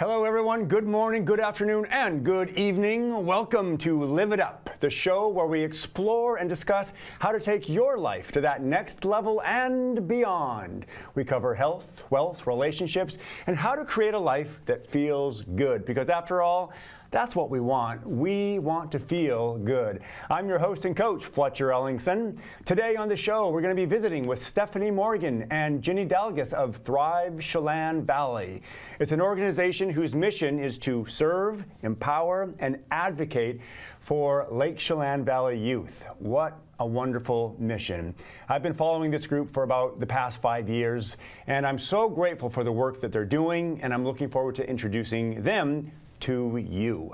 Hello everyone, good morning, good afternoon, and good evening. Welcome to Live It Up, the show where we explore and discuss how to take your life to that next level and beyond. We cover health, wealth, relationships, and how to create a life that feels good. Because after all, that's what we want. We want to feel good. I'm your host and coach, Fletcher Ellingson. Today on the show, we're going to be visiting with Stephanie Morgan and Ginny Dalgas of Thrive Chelan Valley. It's an organization whose mission is to serve, empower, and advocate for Lake Chelan Valley youth. What a wonderful mission. I've been following this group for about the past 5 years, and I'm so grateful for the work that they're doing, and I'm looking forward to introducing them to you.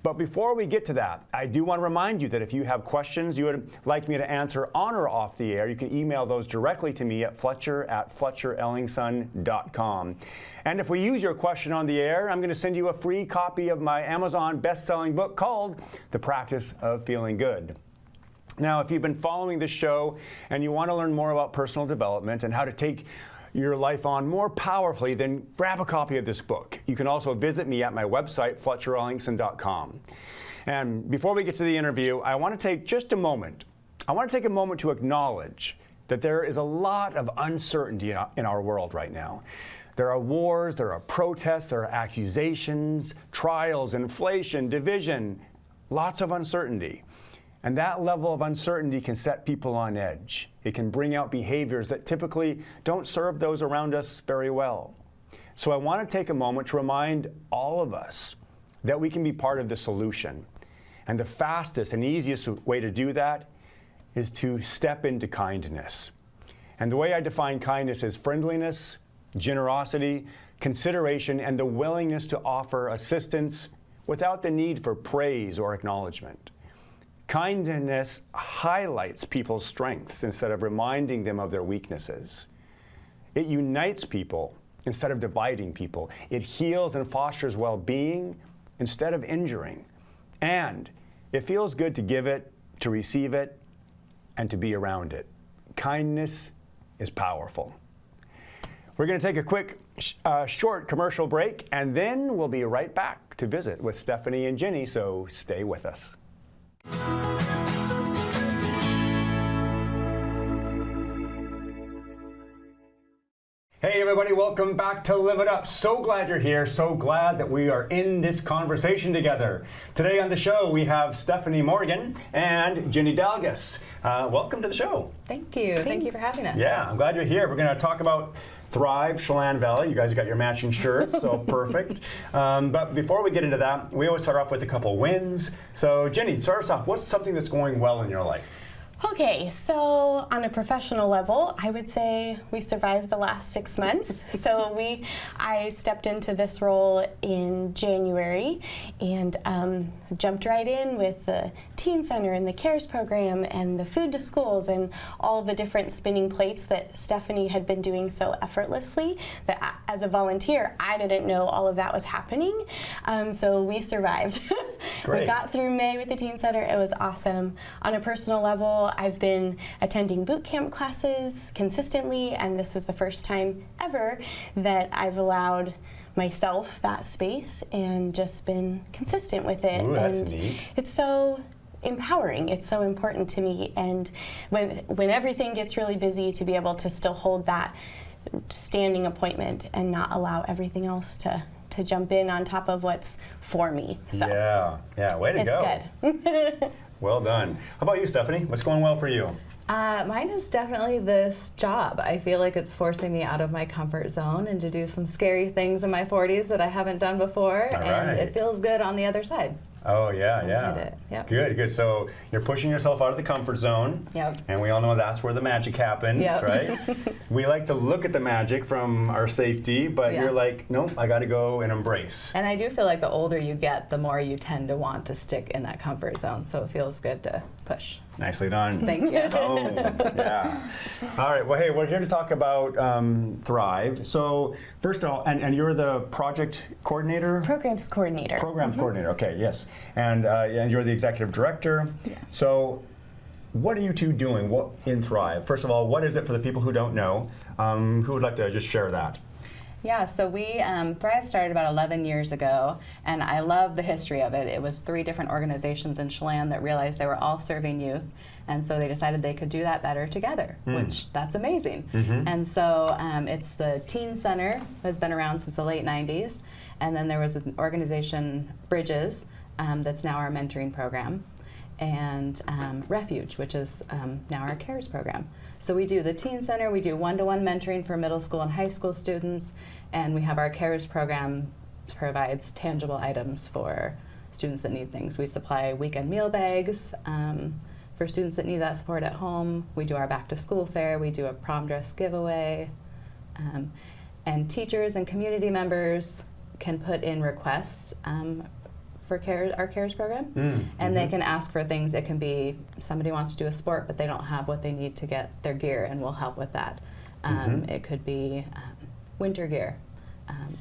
But before we get to that, I do want to remind you that if you have questions you would like me to answer on or off the air, you can email those directly to me at fletcher@fletcherellingson.com. And if we use your question on the air, I'm going to send you a free copy of my Amazon best-selling book called The Practice of Feeling Good. Now, if you've been following this show and you want to learn more about personal development and how to take your life on more powerfully, then grab a copy of this book. You can also visit me at my website, fletcherellingson.com. And before we get to the interview, I want to take just a moment. I want to take a moment to acknowledge that there is a lot of uncertainty in our world right now. There are wars, there are protests, there are accusations, trials, inflation, division, lots of uncertainty. And that level of uncertainty can set people on edge. It can bring out behaviors that typically don't serve those around us very well. So I want to take a moment to remind all of us that we can be part of the solution. And the fastest and easiest way to do that is to step into kindness. And the way I define kindness is friendliness, generosity, consideration, and the willingness to offer assistance without the need for praise or acknowledgement. Kindness highlights people's strengths instead of reminding them of their weaknesses. It unites people instead of dividing people. It heals and fosters well-being instead of injuring. And it feels good to give it, to receive it, and to be around it. Kindness is powerful. We're going to take a quick, short commercial break, and then we'll be right back to visit with Stephanie and Ginny, so stay with us. Hey everybody, welcome back to Live It Up. So glad you're here, so glad that we are in this conversation together. Today on the show we have Stephanie Morgan and Ginny Dalgas. Welcome to the show. Thank you. Thank you for having us. Yeah, I'm glad you're here. We're going to talk about Thrive Chelan Valley. You guys have got your matching shirts, so perfect. But before we get into that, we always start off with a couple wins. So Ginny, start us off. What's something that's going well in your life? Okay, so on a professional level, I would say we survived the last 6 months. I stepped into this role in January and jumped right in with the Teen Center and the CARES program and the Food to Schools and all the different spinning plates that Stephanie had been doing so effortlessly that as a volunteer, I didn't know all of that was happening. So we survived. Great. We got through May with the Teen Center. It was awesome. On a personal level, I've been attending boot camp classes consistently, and this is the first time ever that I've allowed myself that space and just been consistent with it. Ooh, that's and neat. It's so empowering. It's so important to me. And when everything gets really busy, to be able to still hold that standing appointment and not allow everything else to jump in on top of what's for me. So Yeah, way to go. It's good. Well done. How about you, Stephanie? What's going well for you? Mine is definitely this job. I feel like it's forcing me out of my comfort zone and to do some scary things in my 40s that I haven't done before, and it feels good on the other side. Oh, yeah. Did it. Yep. Good. So you're pushing yourself out of the comfort zone. Yep. And we all know that's where the magic happens, Yep. right? We like to look at the magic from our safety, but you're like, nope, I got to go and embrace. And I do feel like the older you get, the more you tend to want to stick in that comfort zone, so it feels good to push. Nicely done. Thank you. Oh, yeah. All right. Well, hey, we're here to talk about Thrive. So first of all, and you're the project coordinator? Programs coordinator. Programs coordinator. Okay, yes. And you're the executive director. Yeah. So what are you two doing in Thrive? First of all, what is it for the people who don't know? Who would like to just share that? Yeah, so we, Thrive started about 11 years ago, and I love the history of it. It was 3 different organizations in Chelan that realized they were all serving youth, and so they decided they could do that better together, which that's amazing. And so it's the Teen Center, has been around since the late 90s, and then there was an organization, Bridges, that's now our mentoring program, and Refuge, which is now our CARES program. So we do the Teen Center, we do one-to-one mentoring for middle school and high school students, and we have our CARES program provides tangible items for students that need things. We supply weekend meal bags for students that need that support at home. We do our back-to-school fair, we do a prom dress giveaway, and teachers and community members can put in requests for our CARES program, and they can ask for things. It can be somebody wants to do a sport, but they don't have what they need to get their gear, and we'll help with that. It could be winter gear,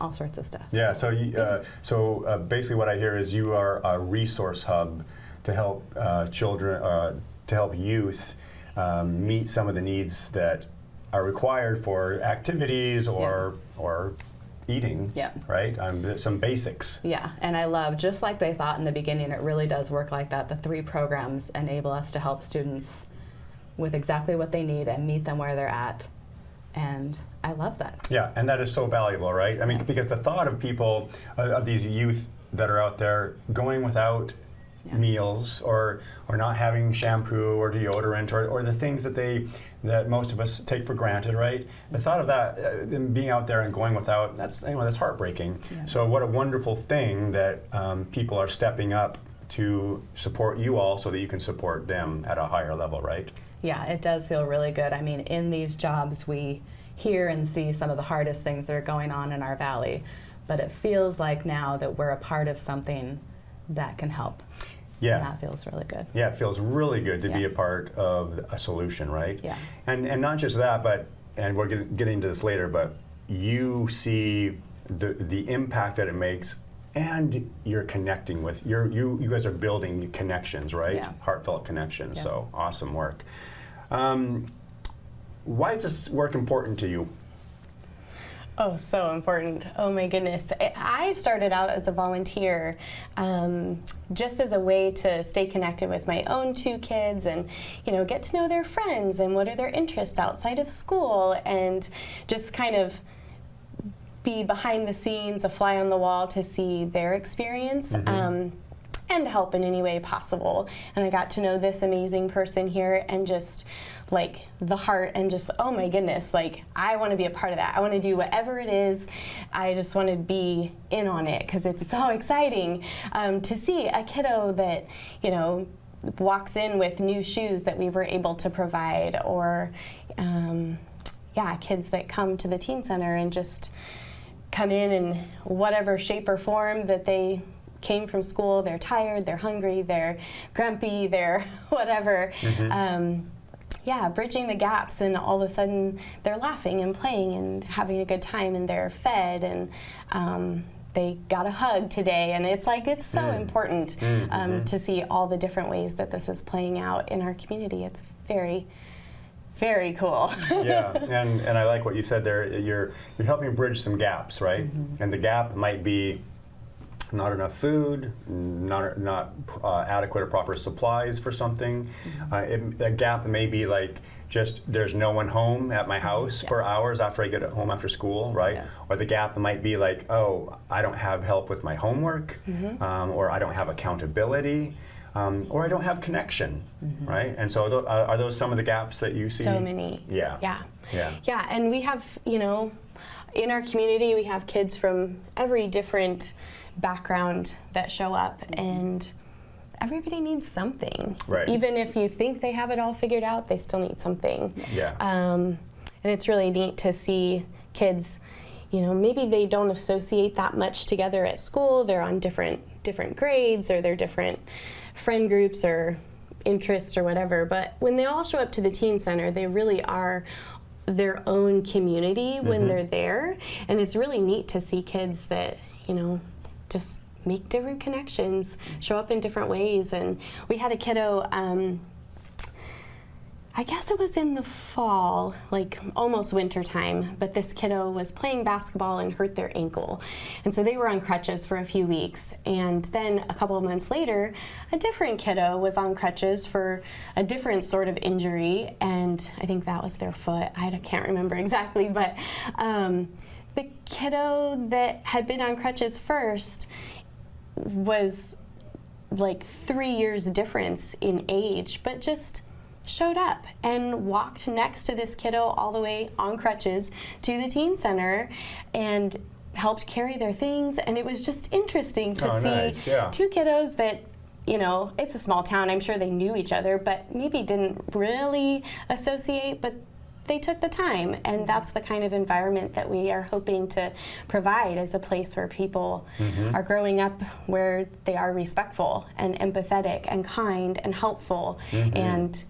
all sorts of stuff. Yeah, so basically what I hear is you are a resource hub to help children, to help youth meet some of the needs that are required for activities or eating, right? Some basics. Yeah, and I love, just like they thought in the beginning, it really does work like that. The 3 programs enable us to help students with exactly what they need and meet them where they're at, and I love that. Yeah, and that is so valuable, right? I mean, because the thought of people, of these youth that are out there going without meals or not having shampoo or deodorant or the things that most of us take for granted, right? The thought of that, them being out there and going without, that's heartbreaking. Yeah. So what a wonderful thing that people are stepping up to support you all so that you can support them at a higher level, right? Yeah, it does feel really good. I mean, in these jobs we hear and see some of the hardest things that are going on in our valley, but it feels like now that we're a part of something that can help. Yeah. And that feels really good. Yeah, it feels really good to be a part of a solution, right? Yeah. And not just that, but, and we're getting to this later, but you see the impact that it makes, and you're connecting with, you guys are building connections, right? Yeah. Heartfelt connections, so awesome work. Why is this work important to you? Oh, so important. Oh my goodness. I started out as a volunteer just as a way to stay connected with my own 2 kids and, get to know their friends and what are their interests outside of school, and just kind of be behind the scenes, a fly on the wall to see their experience. And help in any way possible. And I got to know this amazing person here, and just like the heart, and just, oh my goodness, like I want to be a part of that. I want to do whatever it is. I just want to be in on it because it's so exciting to see a kiddo that, walks in with new shoes that we were able to provide, or kids that come to the Teen Center and just come in whatever shape or form that they came from school. They're tired, they're hungry, they're grumpy, they're whatever. Bridging the gaps, and all of a sudden they're laughing and playing and having a good time, and they're fed, and they got a hug today, and it's so important to see all the different ways that this is playing out in our community. It's very, very cool. Yeah, and I like what you said there. You're helping bridge some gaps, right? And the gap might be not enough food, not adequate or proper supplies for something. A gap may be like just there's no one home at my house for hours after I get home after school, right? Yeah. Or the gap might be like, oh, I don't have help with my homework, or I don't have accountability, or I don't have connection, right? And so are those some of the gaps that you see? So many. Yeah. Yeah, and we have, in our community, we have kids from every different background that show up, and everybody needs something. Right. Even if you think they have it all figured out, they still need something. Yeah. And it's really neat to see kids, maybe they don't associate that much together at school. They're on different grades, or they're different friend groups or interests or whatever. But when they all show up to the Teen Center, they really are their own community when they're there. And it's really neat to see kids that, just make different connections, show up in different ways. And we had a kiddo I guess it was in the fall, like almost winter time, but this kiddo was playing basketball and hurt their ankle. And so they were on crutches for a few weeks. And then a couple of months later, a different kiddo was on crutches for a different sort of injury. And I think that was their foot. I can't remember exactly, but the kiddo that had been on crutches first was like 3 years difference in age, but just showed up and walked next to this kiddo all the way on crutches to the teen center and helped carry their things. And it was just interesting to see nice. Yeah. two kiddos that, you know, it's a small town, I'm sure they knew each other, but maybe didn't really associate, but they took the time. And that's the kind of environment that we are hoping to provide as a place where people are growing up, where they are respectful and empathetic and kind and helpful. And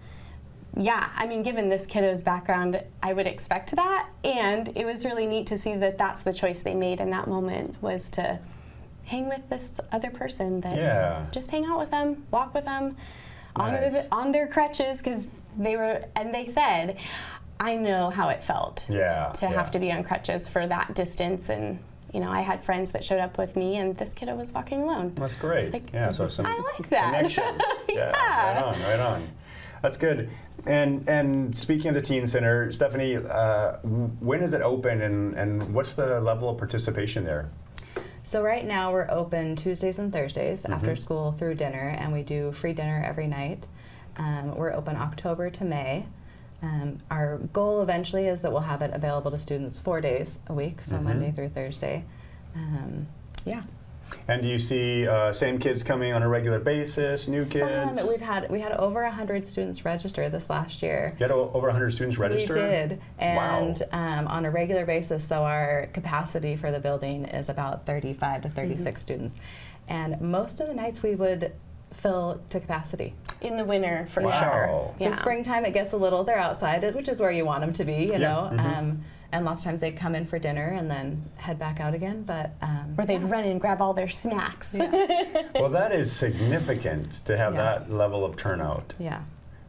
yeah, I mean, given this kiddo's background, I would expect that. And it was really neat to see that that's the choice they made in that moment, was to hang with this other person, that just hang out with them, walk with them on their crutches, because they said, I know how it felt to have to be on crutches for that distance. And you know, I had friends that showed up with me, and this kiddo was walking alone. That's great. Like, So some I like that. connection. Right on. That's good. And speaking of the Teen Center, Stephanie, when is it open, and what's the level of participation there? So right now we're open Tuesdays and Thursdays after school through dinner, and we do free dinner every night. We're open October to May. Our goal eventually is that we'll have it available to students 4 days a week, so Monday through Thursday. And do you see same kids coming on a regular basis, new kids? We had over 100 students register this last year. You had over 100 students register? We did, and wow. On a regular basis, so our capacity for the building is about 35 to 36 students. And most of the nights we would fill to capacity. In the winter, for Wow. sure. The springtime, it gets a little, they're outside, which is where you want them to be, you know. Mm-hmm. And lots of times they'd come in for dinner and then head back out again. But or they'd run and grab all their snacks. Well, that is significant to have that level of turnout. Yeah.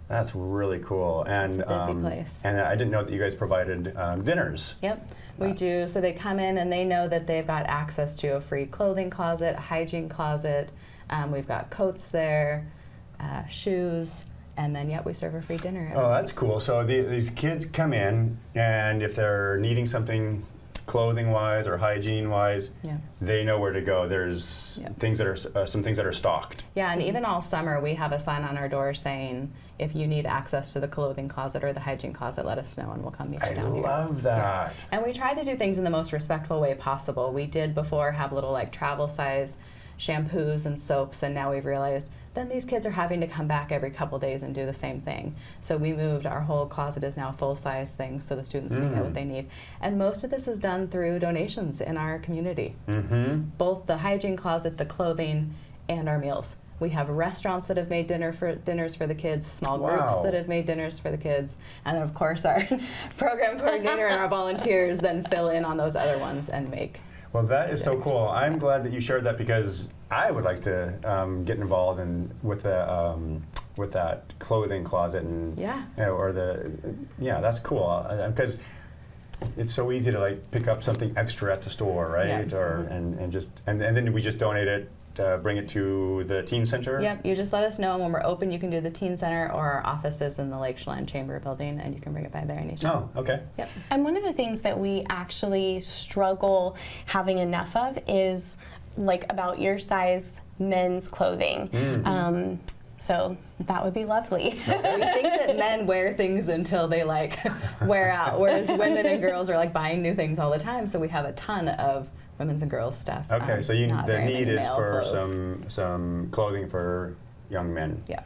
That's really cool. And It's a busy place. And I didn't know that you guys provided dinners. Yep, we do. So they come in and they know that they've got access to a free clothing closet, hygiene closet. We've got coats there, shoes, and then we serve a free dinner. Oh, that's cool. So these kids come in, and if they're needing something clothing-wise or hygiene-wise, they know where to go. There's things that are some things that are stocked. Yeah, and even all summer we have a sign on our door saying, if you need access to the clothing closet or the hygiene closet, let us know and we'll come meet you down here. I love that. Yeah. And we try to do things in the most respectful way possible. We did before have little like travel size shampoos and soaps, and now we've realized then these kids are having to come back every couple days and do the same thing. So we moved, our whole closet is now full-size things so the students can get what they need. And most of this is done through donations in our community. Both the hygiene closet, the clothing, and our meals. We have restaurants that have made dinners for the kids, small groups that have made dinners for the kids, and then of course our program coordinator and our volunteers then fill in on those other ones and make. Well, that is so cool. I'm glad that you shared that, because I would like to get involved with that clothing closet and that's cool, because it's so easy to like pick up something extra at the store, right? Or and then we just donate it. Bring it to the Teen Center? Yep, you just let us know, and when we're open you can do the Teen Center or our offices in the Lake Chelan Chamber building, and you can bring it by there anytime. Oh, okay. Yep. And one of the things that we actually struggle having enough of is like about your size men's clothing. So that would be lovely. We think that men wear things until they like wear out, whereas women and girls are like buying new things all the time, so we have a ton of women's and girls stuff. Okay, so the need is for clothes. some clothing for young men. Yeah.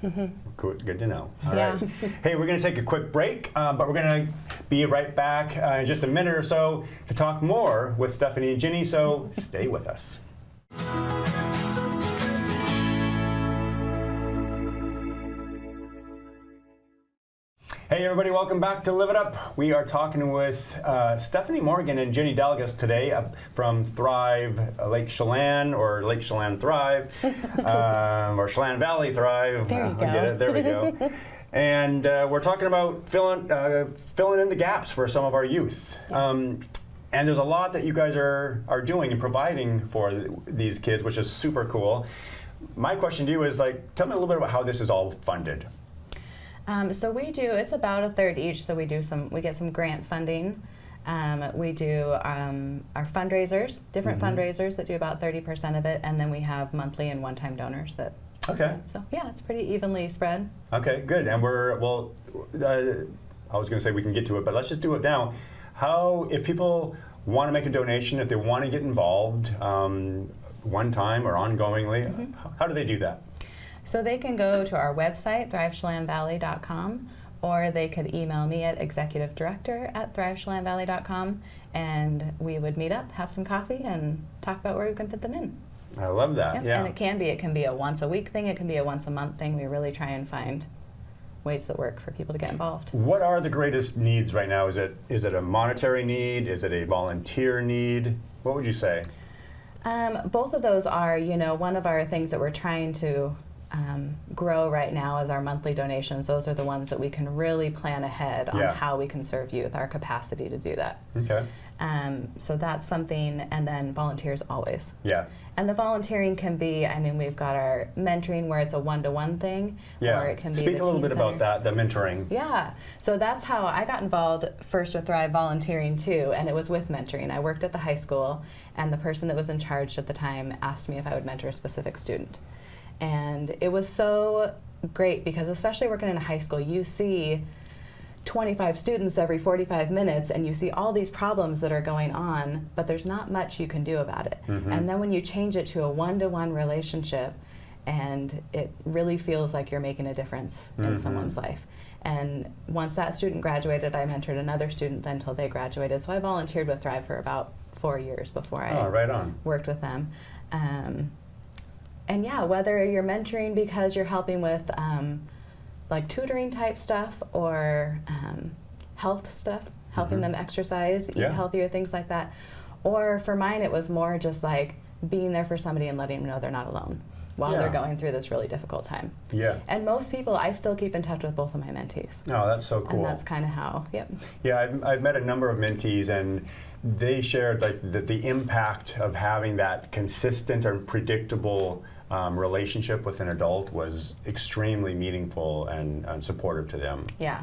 Good to know. All right. Hey, we're going to take a quick break, but we're going to be right back in just a minute or so to talk more with Stephanie and Ginny, so stay with us. Hey everybody, welcome back to Live It Up. We are talking with Stephanie Morgan and Jenny Dalgas today from Thrive Lake Chelan, or Lake Chelan Thrive, or Chelan Valley Thrive. There you go. Get it, there we go. And we're talking about filling in the gaps for some of our youth. And there's a lot that you guys are doing and providing for these kids, which is super cool. My question to you is, like, tell me a little bit about how this is all funded. So we do, it's about a third each, so we get some grant funding. We do our fundraisers, different fundraisers that do about 30% of it, and then we have monthly and one-time donors that. Okay. So yeah, it's pretty evenly spread. Okay, good. And I was going to say we can get to it, but let's just do it now. If people want to make a donation, if they want to get involved one time or ongoingly, how do they do that? So they can go to our website, thrivechelanvalley.com, or they could email me at executivedirector@thrivechelanvalley.com, and we would meet up, have some coffee, and talk about where we can fit them in. I love that. Yep. Yeah. And it can be a once a week thing, it can be a once a month thing. We really try and find ways that work for people to get involved. What are the greatest needs right now? Is it a monetary need? Is it a volunteer need? What would you say? Both of those are, one of our things that we're trying to grow right now is our monthly donations. Those are the ones that we can really plan ahead on how we can serve youth, our capacity to do that. Okay. So that's something, and then volunteers always. Yeah. And the volunteering can be, we've got our mentoring where it's a one-to-one thing, Yeah. or it can be Speak the a little teen bit about center. that, the mentoring. Yeah, so that's how I got involved first with Thrive volunteering too, and it was with mentoring. I worked at the high school, and the person that was in charge at the time asked me if I would mentor a specific student. And it was so great because, especially working in a high school, you see 25 students every 45 minutes, and you see all these problems that are going on, but there's not much you can do about it. And then when you change it to a one-to-one relationship, and it really feels like you're making a difference in someone's life. And once that student graduated, I mentored another student then until they graduated. So I volunteered with Thrive for about 4 years before I right on. worked with them. And yeah, whether you're mentoring because you're helping with like tutoring type stuff, or health stuff, helping them exercise, eat healthier, things like that. Or for mine, it was more just like being there for somebody and letting them know they're not alone while they're going through this really difficult time. Yeah. And most people, I still keep in touch with both of my mentees. Oh, that's so cool. And that's kind of how, Yeah, I've met a number of mentees, and they shared like the impact of having that consistent and predictable relationship with an adult was extremely meaningful and supportive to them. Yeah,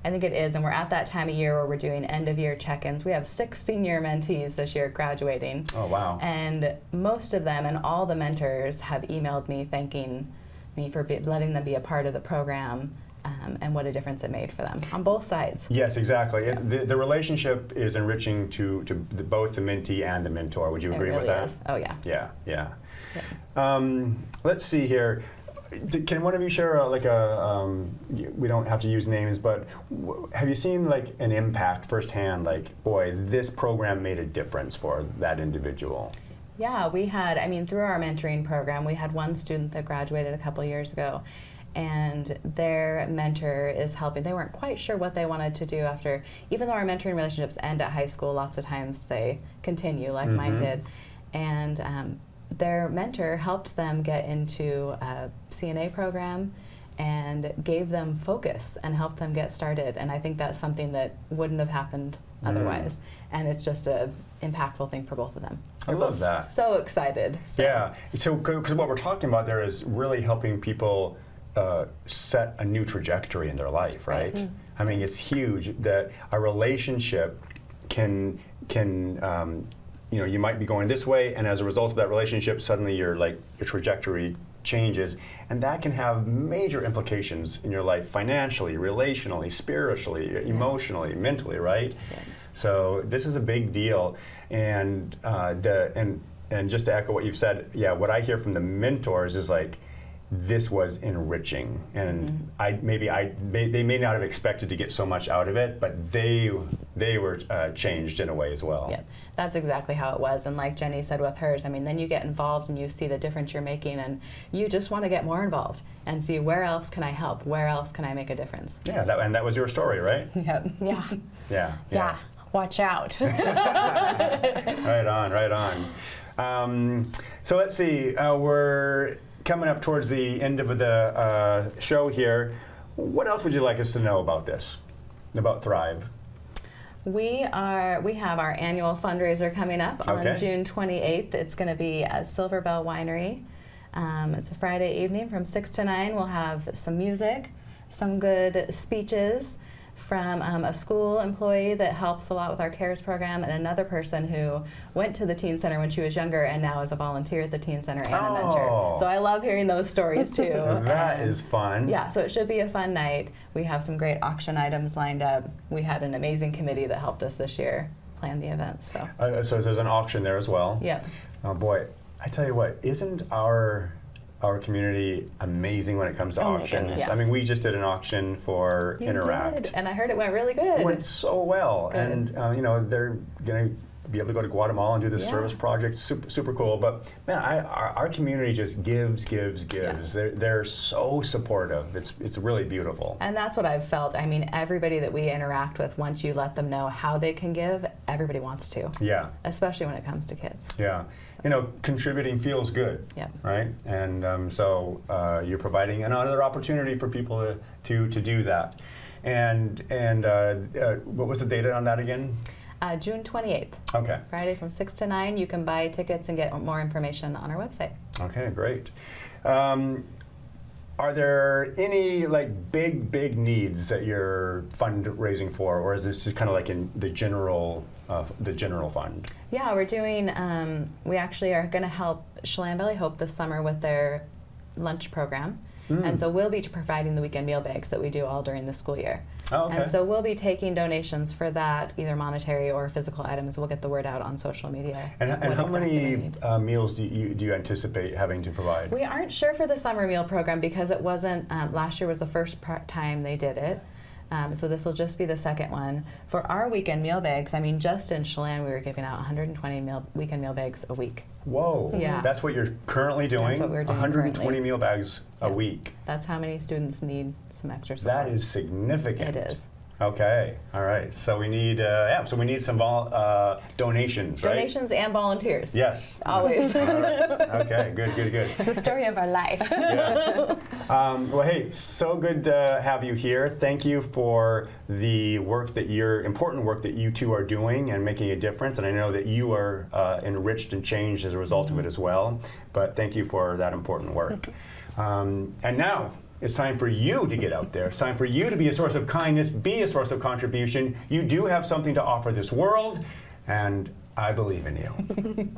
I think it is, and we're at that time of year where we're doing end-of-year check-ins. We have 6 senior mentees this year graduating. Oh, wow. And most of them and all the mentors have emailed me thanking me for letting them be a part of the program, and what a difference it made for them on both sides. Yes, exactly. The relationship is enriching to both the mentee and the mentor. Would you agree really with that? is. Oh, yeah. Yeah. Let's see here. Can one of you share we don't have to use names, but have you seen like an impact firsthand, like, boy, this program made a difference for that individual? Yeah, we had, through our mentoring program, we had one student that graduated a couple years ago, and their mentor is helping. They weren't quite sure what they wanted to do after, even though our mentoring relationships end at high school, lots of times they continue like mine did. And their mentor helped them get into a CNA program and gave them focus and helped them get started. And I think that's something that wouldn't have happened otherwise. And it's just an impactful thing for both of them. I love that. So excited. So. Yeah. So, because what we're talking about there is really helping people set a new trajectory in their life, right? It's huge that a relationship can you might be going this way, and as a result of that relationship, suddenly your trajectory changes, and that can have major implications in your life, financially, relationally, spiritually, emotionally, mentally, right? Yeah. So this is a big deal, and just to echo what you've said, what I hear from the mentors is like, this was enriching, and they may not have expected to get so much out of it, but they they were changed in a way as well. Yeah, that's exactly how it was. And like Jenny said with hers, I mean, then you get involved and you see the difference you're making, and you just want to get more involved and see where else can I help, where else can I make a difference. Yeah, and that was your story, right? Yep. Yeah. Yeah. Watch out. Right on, right on. So let's see, we're coming up towards the end of the show here. What else would you like us to know about this, about Thrive? We have our annual fundraiser coming up on Okay. June 28th. It's going to be at Silver Bell Winery. It's a Friday evening from 6 to 9. We'll have some music, some good speeches from a school employee that helps a lot with our CARES program, and another person who went to the Teen Center when she was younger and now is a volunteer at the Teen Center and a mentor. So I love hearing those stories too. That And is fun. yeah, so it should be a fun night. We have some great auction items lined up. We had an amazing committee that helped us this year plan the event. So So there's an auction there as well. yeah. Oh boy, I tell you what, isn't our community amazing when it comes to Oh my auctions? goodness. I mean, we just did an auction for You Interact. did, and I heard it went really good. It went so well, Good. and you know, they're going to be able to go to Guatemala and do this Yeah. service project. Super cool. But man, our community just gives. They're so supportive. It's really beautiful. And that's what I've felt. I mean, everybody that we interact with, once you let them know how they can give, everybody wants to, Yeah. especially when it comes to kids. Yeah, you know, contributing feels good, Yep. right? And so you're providing another opportunity for people to do that. And what was the date on that again? June 28th, Okay. Friday from 6 to 9. You can buy tickets and get more information on our website. Okay, great. Are there any like big needs that you're fundraising for, or is this just kind of like in the general fund? Yeah, we're doing, we actually are going to help Chelan Valley Hope this summer with their lunch program. And so we'll be providing the weekend meal bags that we do all during the school year. Oh, okay. And so we'll be taking donations for that, either monetary or physical items. We'll get the word out on social media. And what how exactly they many need. meals do you anticipate having to provide? We aren't sure for the summer meal program because it wasn't, last year was the first time they did it. So this will just be the second one. For our weekend meal bags, I mean, just in Chelan, we were giving out 120 weekend meal bags a week. Whoa. Yeah. That's what you're currently doing? That's what we're doing 120 currently. meal bags a Yeah. week. That's how many students need some extra support. That is significant. It is. Okay. All right. So we need so we need some donations, right? Donations and volunteers. Yes. Always. All right. Okay. Good. It's the story of our life. Yeah. Well, hey, so good to have you here. Thank you for the important work that you two are doing and making a difference. And I know that you are enriched and changed as a result of it as well. But thank you for that important work. And now it's time for you to get out there. It's time for you to be a source of kindness, be a source of contribution. You do have something to offer this world, and I believe in you.